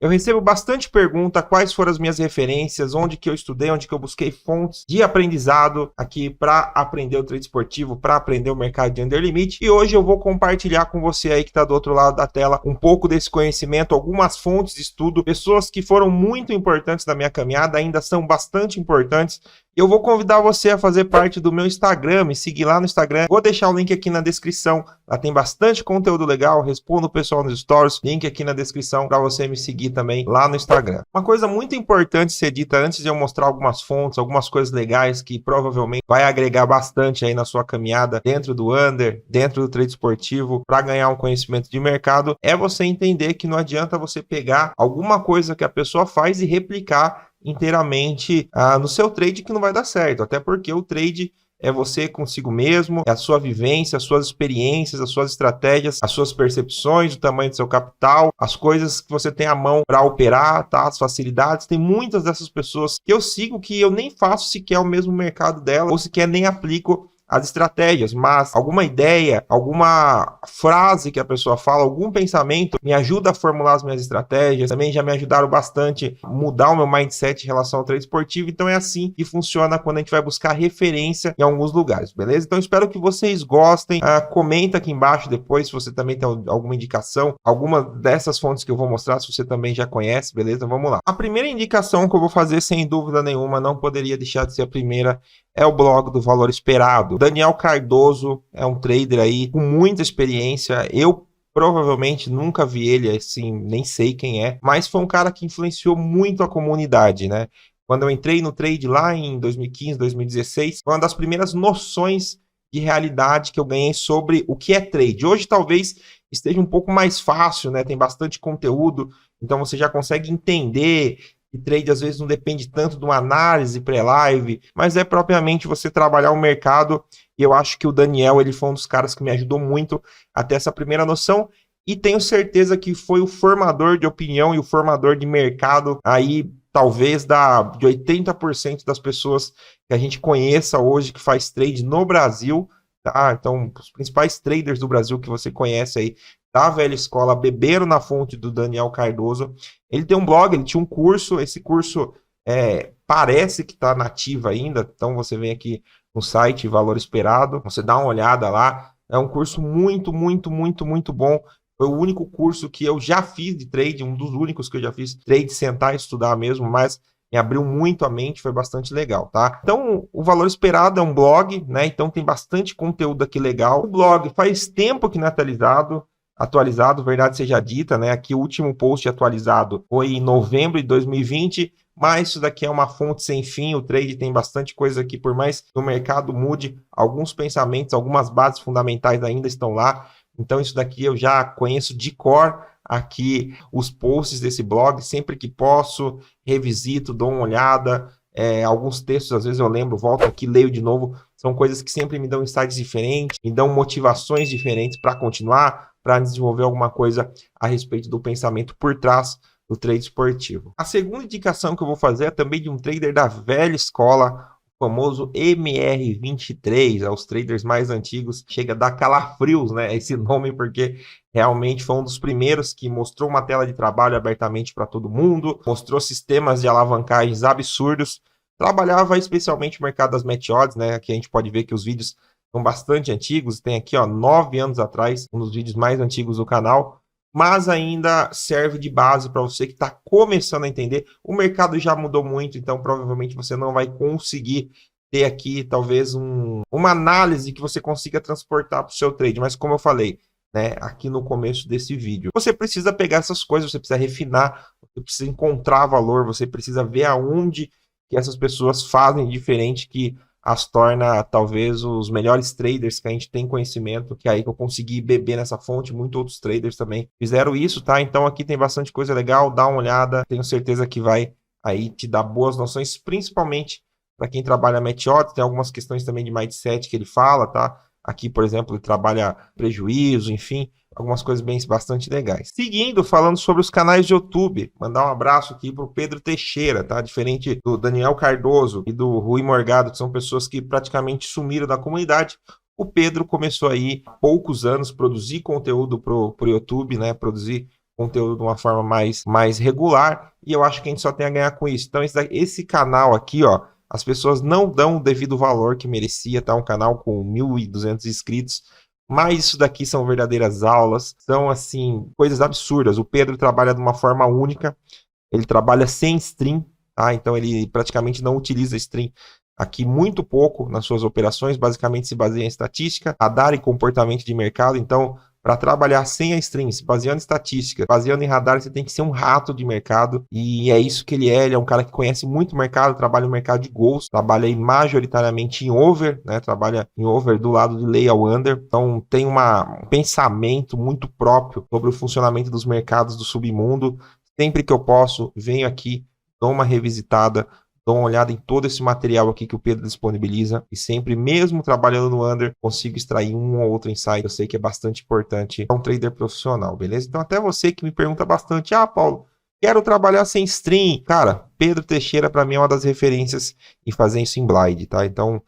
Eu recebo bastante pergunta quais foram as minhas referências, onde que eu estudei, onde que eu busquei fontes de aprendizado aqui para aprender o trade esportivo, para aprender o mercado de under limit. E hoje eu vou compartilhar com você aí que está do outro lado da tela um pouco desse conhecimento, algumas fontes de estudo, pessoas que foram muito importantes na minha caminhada, ainda são bastante importantes. Eu vou convidar você a fazer parte do meu Instagram, me seguir lá no Instagram. Vou deixar o link aqui na descrição. Lá tem bastante conteúdo legal, respondo o pessoal nos stories. Link aqui na descrição para você me seguir também lá no Instagram. Uma coisa muito importante ser dita antes de eu mostrar algumas fontes, algumas coisas legais que provavelmente vai agregar bastante aí na sua caminhada dentro do under, dentro do trade esportivo, para ganhar um conhecimento de mercado, é você entender que não adianta você pegar alguma coisa que a pessoa faz e replicar inteiramente no seu trade, que não vai dar certo, até porque o trade é você consigo mesmo, é a sua vivência, as suas experiências, as suas estratégias, as suas percepções, o tamanho do seu capital, as coisas que você tem à mão para operar, tá? As facilidades. Tem muitas dessas pessoas que eu sigo que eu nem faço sequer o mesmo mercado dela, ou sequer nem aplico as estratégias, mas alguma ideia, alguma frase que a pessoa fala, algum pensamento me ajuda a formular as minhas estratégias, também já me ajudaram bastante a mudar o meu mindset em relação ao trade esportivo. Então é assim que funciona quando a gente vai buscar referência em alguns lugares, beleza? Então espero que vocês gostem, comenta aqui embaixo depois se você também tem alguma indicação, alguma dessas fontes que eu vou mostrar, se você também já conhece, beleza? Vamos lá. A primeira indicação que eu vou fazer, sem dúvida nenhuma, não poderia deixar de ser a primeira, é o blog do Valor Esperado. Daniel Cardoso é um trader aí com muita experiência. Eu provavelmente nunca vi ele, assim, nem sei quem é, mas foi um cara que influenciou muito a comunidade, né? Quando eu entrei no trade lá em 2015, 2016, foi uma das primeiras noções de realidade que eu ganhei sobre o que é trade. Hoje talvez esteja um pouco mais fácil, né? Tem bastante conteúdo, então você já consegue entender. E trade às vezes não depende tanto de uma análise pré-live, mas é propriamente você trabalhar o mercado. E eu acho que o Daniel, ele foi um dos caras que me ajudou muito a ter essa primeira noção. E tenho certeza que foi o formador de opinião e o formador de mercado aí, talvez, de 80% das pessoas que a gente conheça hoje que faz trade no Brasil. Tá? Então, os principais traders do Brasil que você conhece aí, da velha escola, beberam na fonte do Daniel Cardoso. Ele tem um blog, ele tinha um curso, esse curso parece que está nativo ainda, então você vem aqui no site Valor Esperado, você dá uma olhada lá, é um curso muito, muito, muito, muito bom. Foi o único curso que eu já fiz de trade, um dos únicos que eu já fiz trade, sentar e estudar mesmo, mas me abriu muito a mente, foi bastante legal, tá? Então, o Valor Esperado é um blog, né? Então tem bastante conteúdo aqui legal. O blog faz tempo que não é atualizado, verdade seja dita, né? Aqui o último post atualizado foi em novembro de 2020, mas isso daqui é uma fonte sem fim. O trade tem bastante coisa aqui, por mais que o mercado mude, alguns pensamentos, algumas bases fundamentais ainda estão lá. Então isso daqui eu já conheço de cor aqui os posts desse blog, sempre que posso, revisito, dou uma olhada. Alguns textos, às vezes eu lembro, volto aqui, leio de novo. São coisas que sempre me dão insights diferentes, me dão motivações diferentes para continuar, para desenvolver alguma coisa a respeito do pensamento por trás do trade esportivo. A segunda indicação que eu vou fazer é também de um trader da velha escola, o famoso MR23, os traders mais antigos. Chega a dar calafrios, né, esse nome, porque realmente foi um dos primeiros que mostrou uma tela de trabalho abertamente para todo mundo, mostrou sistemas de alavancagens absurdos, trabalhava especialmente o mercado das match odds, né? Aqui a gente pode ver que os vídeos são bastante antigos, tem aqui, ó, 9 anos atrás, um dos vídeos mais antigos do canal, mas ainda serve de base para você que está começando a entender. O mercado já mudou muito, então provavelmente você não vai conseguir ter aqui, talvez, uma análise que você consiga transportar para o seu trade, mas como eu falei, né, aqui no começo desse vídeo, você precisa pegar essas coisas, você precisa refinar, você precisa encontrar valor, você precisa ver aonde que essas pessoas fazem diferente que as torna talvez os melhores traders que a gente tem conhecimento, que é aí que eu consegui beber nessa fonte. Muitos outros traders também fizeram isso, tá? Então aqui tem bastante coisa legal, dá uma olhada, tenho certeza que vai aí te dar boas noções, principalmente para quem trabalha match odds. Tem algumas questões também de mindset que ele fala, tá? Aqui, por exemplo, ele trabalha prejuízo, enfim, algumas coisas bastante legais. Seguindo, falando sobre os canais de YouTube, mandar um abraço aqui para o Pedro Teixeira, tá? Diferente do Daniel Cardoso e do Rui Morgado, que são pessoas que praticamente sumiram da comunidade. O Pedro começou aí há poucos anos produzir conteúdo pro YouTube, né? Produzir conteúdo de uma forma mais regular, e eu acho que a gente só tem a ganhar com isso. Então, esse canal aqui, ó, as pessoas não dão o devido valor que merecia, tá? Um canal com 1.200 inscritos, mas isso daqui são verdadeiras aulas, são, assim, coisas absurdas. O Pedro trabalha de uma forma única, ele trabalha sem stream, tá? Então, ele praticamente não utiliza stream aqui muito pouco nas suas operações, basicamente se baseia em estatística, radar e comportamento de mercado. Então, para trabalhar sem a stream, se baseando em estatística, baseando em radar, você tem que ser um rato de mercado, e é isso que ele é um cara que conhece muito o mercado, trabalha no mercado de gols, trabalha aí majoritariamente em over, né, trabalha em over do lado de lay ao under, então tem um pensamento muito próprio sobre o funcionamento dos mercados do submundo. Sempre que eu posso, venho aqui, dou uma revisitada, dou uma olhada em todo esse material aqui que o Pedro disponibiliza, e sempre, mesmo trabalhando no under, consigo extrair um ou outro insight. Eu sei que é bastante importante para um trader profissional, beleza? Então, até você que me pergunta bastante, Paulo, quero trabalhar sem stream. Cara, Pedro Teixeira, para mim, é uma das referências em fazer isso em blind, tá? Então,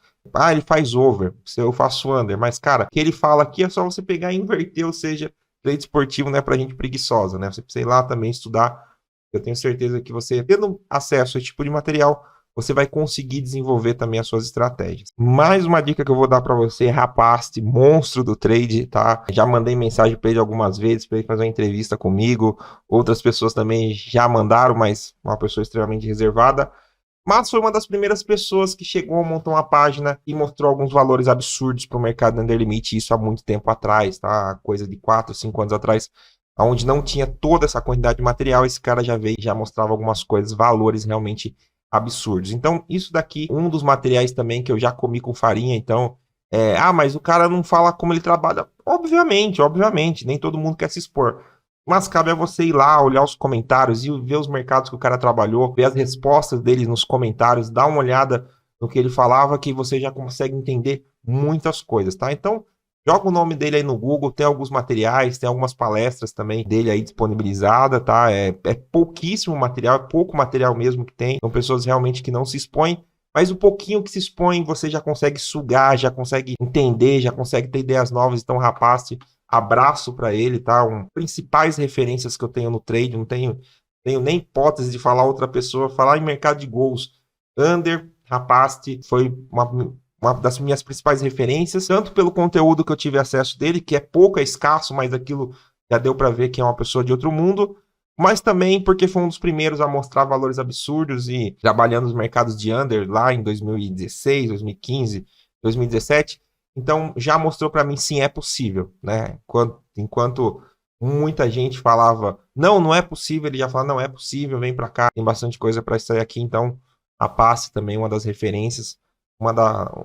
ele faz over, eu faço under, mas, cara, o que ele fala aqui é só você pegar e inverter, ou seja, trade esportivo não é pra gente preguiçosa, né? Você precisa ir lá também estudar. Eu tenho certeza que você, tendo acesso a esse tipo de material, você vai conseguir desenvolver também as suas estratégias. Mais uma dica que eu vou dar para você, rapaz, monstro do trade, tá? Já mandei mensagem para ele algumas vezes, para ele fazer uma entrevista comigo. Outras pessoas também já mandaram, mas uma pessoa extremamente reservada. Mas foi uma das primeiras pessoas que chegou a montar uma página e mostrou alguns valores absurdos para o mercado under limit, isso há muito tempo atrás, tá? Coisa de 4, 5 anos atrás, onde não tinha toda essa quantidade de material, esse cara já veio e já mostrava algumas coisas, valores realmente absurdos. Então, isso daqui, um dos materiais também que eu já comi com farinha, então, mas o cara não fala como ele trabalha. Obviamente, nem todo mundo quer se expor. Mas cabe a você ir lá, olhar os comentários e ver os mercados que o cara trabalhou, ver as respostas dele nos comentários, dar uma olhada no que ele falava, que você já consegue entender muitas coisas, tá? Então, joga o nome dele aí no Google, tem alguns materiais, tem algumas palestras também dele aí disponibilizada, tá? É pouquíssimo material, é pouco material mesmo que tem. São pessoas realmente que não se expõem, mas o pouquinho que se expõe você já consegue sugar, já consegue entender, já consegue ter ideias novas. Então, rapaz, abraço para ele, tá? Principais referências que eu tenho no trade, não tenho nem hipótese de falar outra pessoa, falar em mercado de gols. Under, rapaz, foi uma das minhas principais referências, tanto pelo conteúdo que eu tive acesso dele, que é pouco, é escasso, mas aquilo já deu para ver que é uma pessoa de outro mundo, mas também porque foi um dos primeiros a mostrar valores absurdos e trabalhando nos mercados de under lá em 2016, 2015, 2017, então já mostrou para mim sim, é possível, né? Enquanto muita gente falava, não é possível, ele já fala, não é possível, vem para cá, tem bastante coisa para sair aqui, então a Passe também é uma das referências.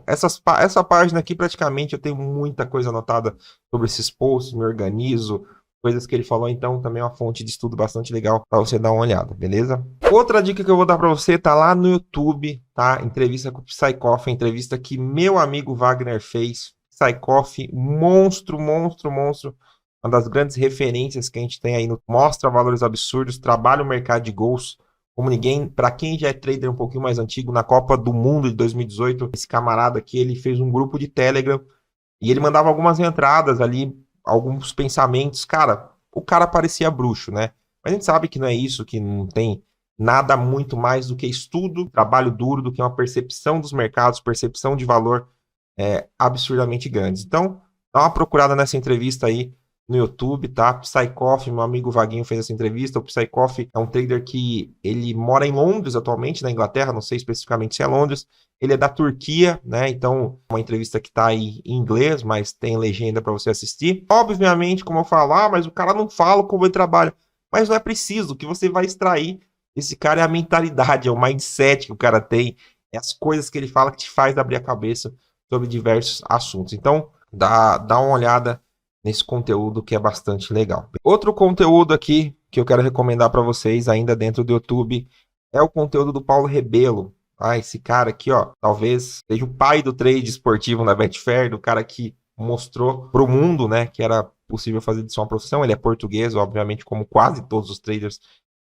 Essa página aqui, praticamente, eu tenho muita coisa anotada sobre esses posts, me organizo, coisas que ele falou, então também é uma fonte de estudo bastante legal para você dar uma olhada, beleza? Outra dica que eu vou dar para você tá lá no YouTube, tá? Entrevista com o Psychoff, entrevista que meu amigo Wagner fez. Psychoff, monstro, uma das grandes referências que a gente tem aí, mostra valores absurdos, trabalha o mercado de gols como ninguém. Para quem já é trader um pouquinho mais antigo, na Copa do Mundo de 2018, esse camarada aqui, ele fez um grupo de Telegram e ele mandava algumas entradas ali, alguns pensamentos. Cara, o cara parecia bruxo, né? Mas a gente sabe que não é isso, que não tem nada muito mais do que estudo, trabalho duro, do que uma percepção dos mercados, percepção de valor absurdamente grandes. Então, dá uma procurada nessa entrevista aí no YouTube, tá? Psychoff, meu amigo Vaguinho fez essa entrevista. O Psychoff é um trader que ele mora em Londres atualmente, na Inglaterra, não sei especificamente se é Londres. Ele é da Turquia, né? Então, uma entrevista que tá aí em inglês, mas tem legenda para você assistir. Obviamente, como eu falo, mas o cara não fala como ele trabalha. Mas não é preciso, o que você vai extrair desse cara é a mentalidade, é o mindset que o cara tem, é as coisas que ele fala que te faz abrir a cabeça sobre diversos assuntos. Então, dá uma olhada nesse conteúdo que é bastante legal. Outro conteúdo aqui que eu quero recomendar para vocês ainda dentro do YouTube é o conteúdo do Paulo Rebelo. Esse cara aqui, ó, talvez seja o pai do trade esportivo na Betfair, do cara que mostrou para o mundo, né, que era possível fazer disso uma profissão. Ele é português, obviamente, como quase todos os traders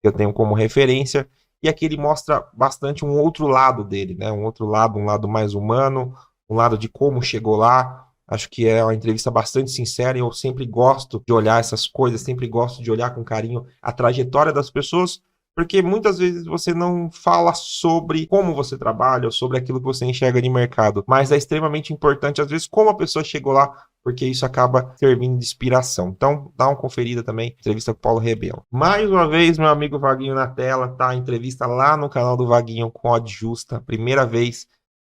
que eu tenho como referência. E aqui ele mostra bastante um outro lado dele, né, um outro lado, um lado mais humano, um lado de como chegou lá, Acho que é uma entrevista bastante sincera e eu sempre gosto de olhar essas coisas, sempre gosto de olhar com carinho a trajetória das pessoas, porque muitas vezes você não fala sobre como você trabalha ou sobre aquilo que você enxerga de mercado, mas é extremamente importante, às vezes, como a pessoa chegou lá, porque isso acaba servindo de inspiração. Então, dá uma conferida também, entrevista com o Paulo Rebelo. Mais uma vez, meu amigo Vaguinho na tela, tá? A entrevista lá no canal do Vaguinho com Odd Justa, primeira vez.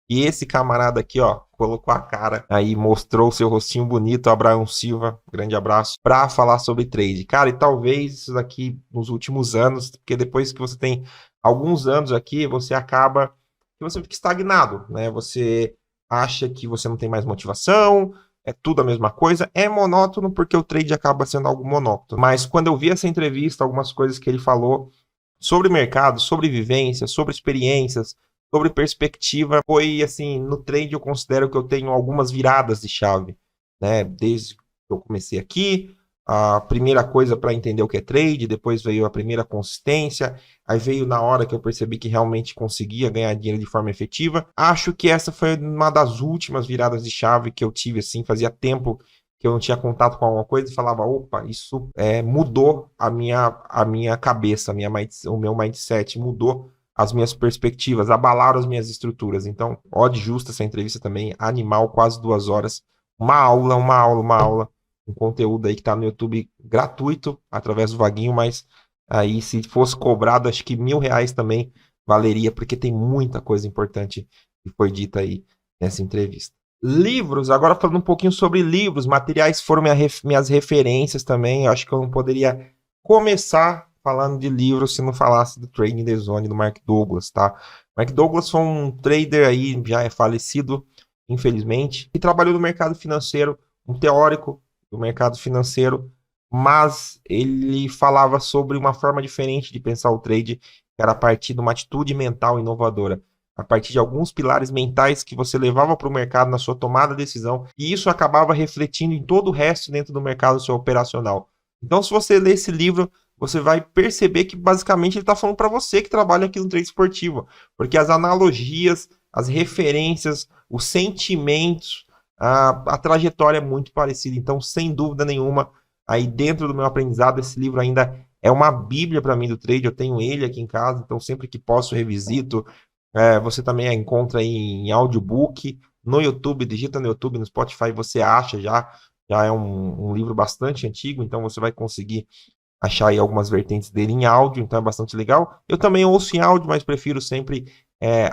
E esse camarada aqui, ó, colocou a cara aí, mostrou o seu rostinho bonito, Abraão Silva, grande abraço, para falar sobre trade. Cara, e talvez isso daqui nos últimos anos, porque depois que você tem alguns anos aqui, você acaba que você fica estagnado, né? Você acha que você não tem mais motivação, é tudo a mesma coisa, é monótono porque o trade acaba sendo algo monótono. Mas quando eu vi essa entrevista, algumas coisas que ele falou sobre mercado, sobre vivência, sobre experiências, sobre perspectiva, foi assim, no trade eu considero que eu tenho algumas viradas de chave, né? Desde que eu comecei aqui, a primeira coisa para entender o que é trade, depois veio a primeira consistência, aí veio na hora que eu percebi que realmente conseguia ganhar dinheiro de forma efetiva. Acho que essa foi uma das últimas viradas de chave que eu tive, assim, fazia tempo que eu não tinha contato com alguma coisa e falava, opa, isso mudou a minha cabeça, o meu mindset, mudou as minhas perspectivas, abalaram as minhas estruturas. Então, Odd Justa, essa entrevista também, animal, quase 2 horas. Uma aula. Um conteúdo aí que tá no YouTube gratuito, através do Vaguinho, mas aí se fosse cobrado, acho que R$ 1.000 também valeria, porque tem muita coisa importante que foi dita aí nessa entrevista. Livros, agora falando um pouquinho sobre livros, materiais foram minhas referências também. Eu acho que eu não poderia começar falando de livros se não falasse do Trading the Zone do Mark Douglas, tá? Mark Douglas foi um trader aí, já é falecido, infelizmente, e trabalhou no mercado financeiro, um teórico do mercado financeiro, mas ele falava sobre uma forma diferente de pensar o trade, que era a partir de uma atitude mental inovadora, a partir de alguns pilares mentais que você levava para o mercado na sua tomada de decisão, e isso acabava refletindo em todo o resto dentro do mercado seu operacional. Então, se você ler esse livro, você vai perceber que basicamente ele está falando para você que trabalha aqui no trade esportivo, porque as analogias, as referências, os sentimentos, a trajetória é muito parecida. Então, sem dúvida nenhuma, aí dentro do meu aprendizado, esse livro ainda é uma bíblia para mim do trade. Eu tenho ele aqui em casa, então sempre que posso revisito. Você também a encontra aí em audiobook, no YouTube, digita no YouTube, no Spotify, você acha já. Já é um livro bastante antigo, então você vai conseguir achar aí algumas vertentes dele em áudio, então é bastante legal. Eu também ouço em áudio, mas prefiro sempre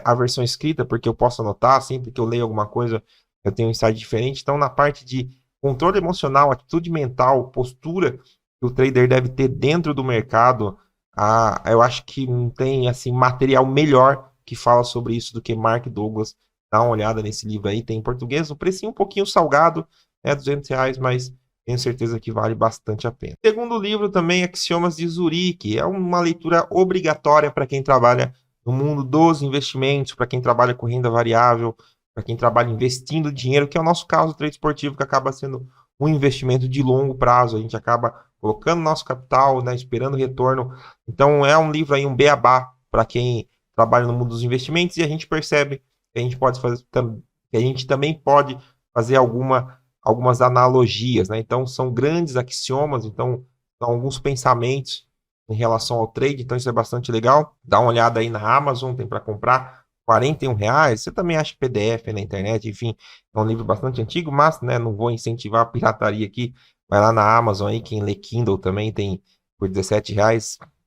a versão escrita, porque eu posso anotar, sempre que eu leio alguma coisa, eu tenho um insight diferente. Então, na parte de controle emocional, atitude mental, postura que o trader deve ter dentro do mercado, eu acho que não tem assim material melhor que fala sobre isso do que Mark Douglas. Dá uma olhada nesse livro aí, tem em português, um precinho um pouquinho salgado, R$ 200, mas tenho certeza que vale bastante a pena. Segundo livro também, Axiomas de Zurique, é uma leitura obrigatória para quem trabalha no mundo dos investimentos, para quem trabalha com renda variável, para quem trabalha investindo dinheiro, que é o nosso caso do trade esportivo, que acaba sendo um investimento de longo prazo. A gente acaba colocando nosso capital, né, esperando retorno. Então é um livro aí, um beabá para quem trabalha no mundo dos investimentos, e a gente percebe que a gente pode fazer, que a gente também pode fazer algumas analogias, né? Então são grandes axiomas, então são alguns pensamentos em relação ao trade, então isso é bastante legal. Dá uma olhada aí na Amazon, tem para comprar R$ 41. Você também acha PDF na internet, enfim, é um livro bastante antigo, mas, né, não vou incentivar a pirataria aqui. Vai lá na Amazon aí, quem lê Kindle também tem por R$ 17,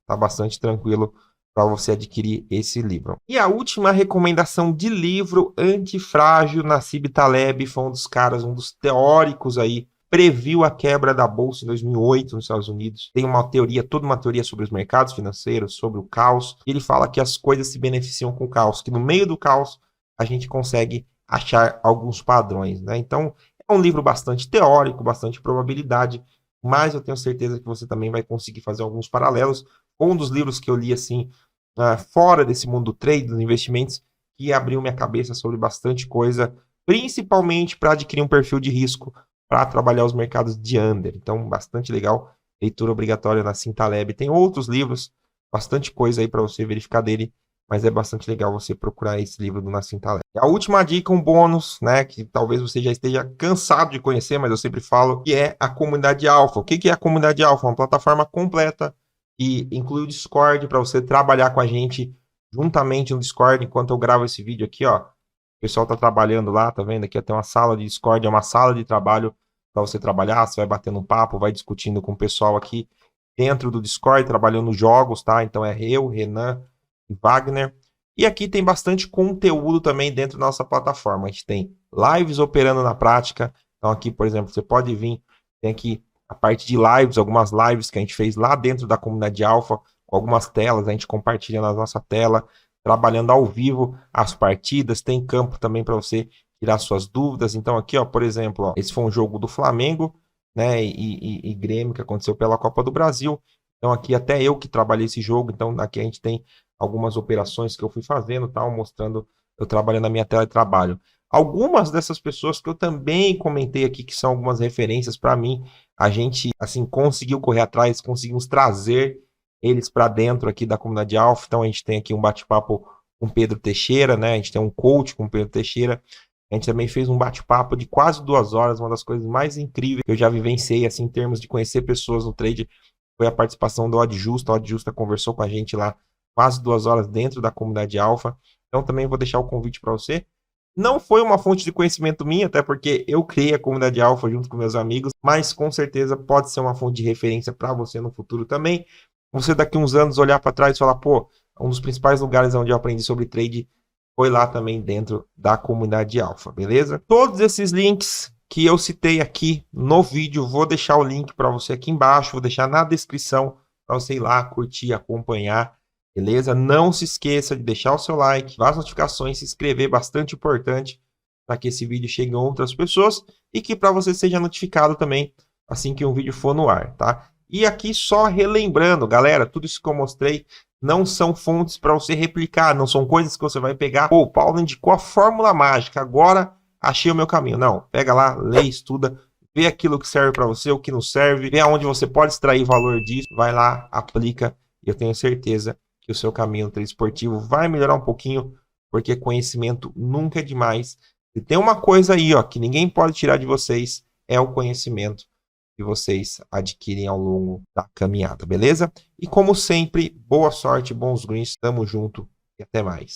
tá bastante tranquilo para você adquirir esse livro. E a última recomendação de livro, Antifrágil, Nassim Taleb, foi um dos caras, um dos teóricos aí, previu a quebra da bolsa em 2008 nos Estados Unidos. Tem uma teoria, toda uma teoria sobre os mercados financeiros, sobre o caos. E ele fala que as coisas se beneficiam com o caos, que no meio do caos a gente consegue achar alguns padrões, né? Então, é um livro bastante teórico, bastante probabilidade, mas eu tenho certeza que você também vai conseguir fazer alguns paralelos. Um dos livros que eu li assim, fora desse mundo do trade, dos investimentos, que abriu minha cabeça sobre bastante coisa, principalmente para adquirir um perfil de risco para trabalhar os mercados de under. Então, bastante legal. Leitura obrigatória na Nassim Taleb. Tem outros livros, bastante coisa aí para você verificar dele. mas é bastante legal você procurar esse livro do Nassim Taleb. E a última dica, um bônus, né, que talvez você já esteja cansado de conhecer, mas eu sempre falo, que é a comunidade Alpha. O que é a comunidade Alpha? Uma plataforma completa que inclui o Discord para você trabalhar com a gente juntamente no Discord enquanto eu gravo esse vídeo aqui, ó. O pessoal tá trabalhando lá, tá vendo? Aqui tem uma sala de Discord, é uma sala de trabalho para você trabalhar. Você vai batendo um papo, vai discutindo com o pessoal aqui dentro do Discord, trabalhando jogos, tá? Então é eu, Renan e Wagner. E aqui tem bastante conteúdo também dentro da nossa plataforma. A gente tem lives operando na prática. Então aqui, por exemplo, você pode vir, tem aqui a parte de lives, algumas lives que a gente fez lá dentro da comunidade Alpha, com algumas telas, a gente compartilha na nossa tela, trabalhando ao vivo as partidas, tem campo também para você tirar suas dúvidas. Então aqui, ó, por exemplo, ó, esse foi um jogo do Flamengo, né, e Grêmio, que aconteceu pela Copa do Brasil. Então aqui até eu que trabalhei esse jogo, então aqui a gente tem algumas operações que eu fui fazendo, tal, mostrando eu trabalhando na minha tela de trabalho. Algumas dessas pessoas que eu também comentei aqui, que são algumas referências para mim, a gente assim conseguiu correr atrás, conseguimos trazer eles para dentro aqui da comunidade Alpha. Então a gente tem aqui um bate-papo com Pedro Teixeira, né? A gente tem um coach com Pedro Teixeira. A gente também fez um bate-papo de quase 2 horas, uma das coisas mais incríveis que eu já vivenciei, assim, em termos de conhecer pessoas no trade, foi a participação do Odd Justa. O Odd Justa conversou com a gente lá quase 2 horas dentro da comunidade Alpha. Então também vou deixar o convite para você. Não foi uma fonte de conhecimento minha, até porque eu criei a comunidade Alpha junto com meus amigos, mas com certeza pode ser uma fonte de referência para você no futuro também. Você daqui uns anos olhar para trás e falar, pô, um dos principais lugares onde eu aprendi sobre trade foi lá também dentro da comunidade Alpha, beleza? Todos esses links que eu citei aqui no vídeo, vou deixar o link para você aqui embaixo, vou deixar na descrição para você ir lá, curtir, acompanhar, beleza? Não se esqueça de deixar o seu like, ativar as notificações, se inscrever, bastante importante para que esse vídeo chegue a outras pessoas e que para você seja notificado também assim que um vídeo for no ar, tá? E aqui só relembrando, galera, tudo isso que eu mostrei não são fontes para você replicar, não são coisas que você vai pegar. Pô, o Paulo indicou a fórmula mágica, agora achei o meu caminho. Não, pega lá, lê, estuda, vê aquilo que serve para você, o que não serve, vê aonde você pode extrair valor disso, vai lá, aplica, e eu tenho certeza que o seu caminho no trade esportivo vai melhorar um pouquinho, porque conhecimento nunca é demais. E tem uma coisa aí, ó, que ninguém pode tirar de vocês, é o conhecimento que vocês adquirem ao longo da caminhada, beleza? E como sempre, boa sorte, bons greens, tamo junto e até mais.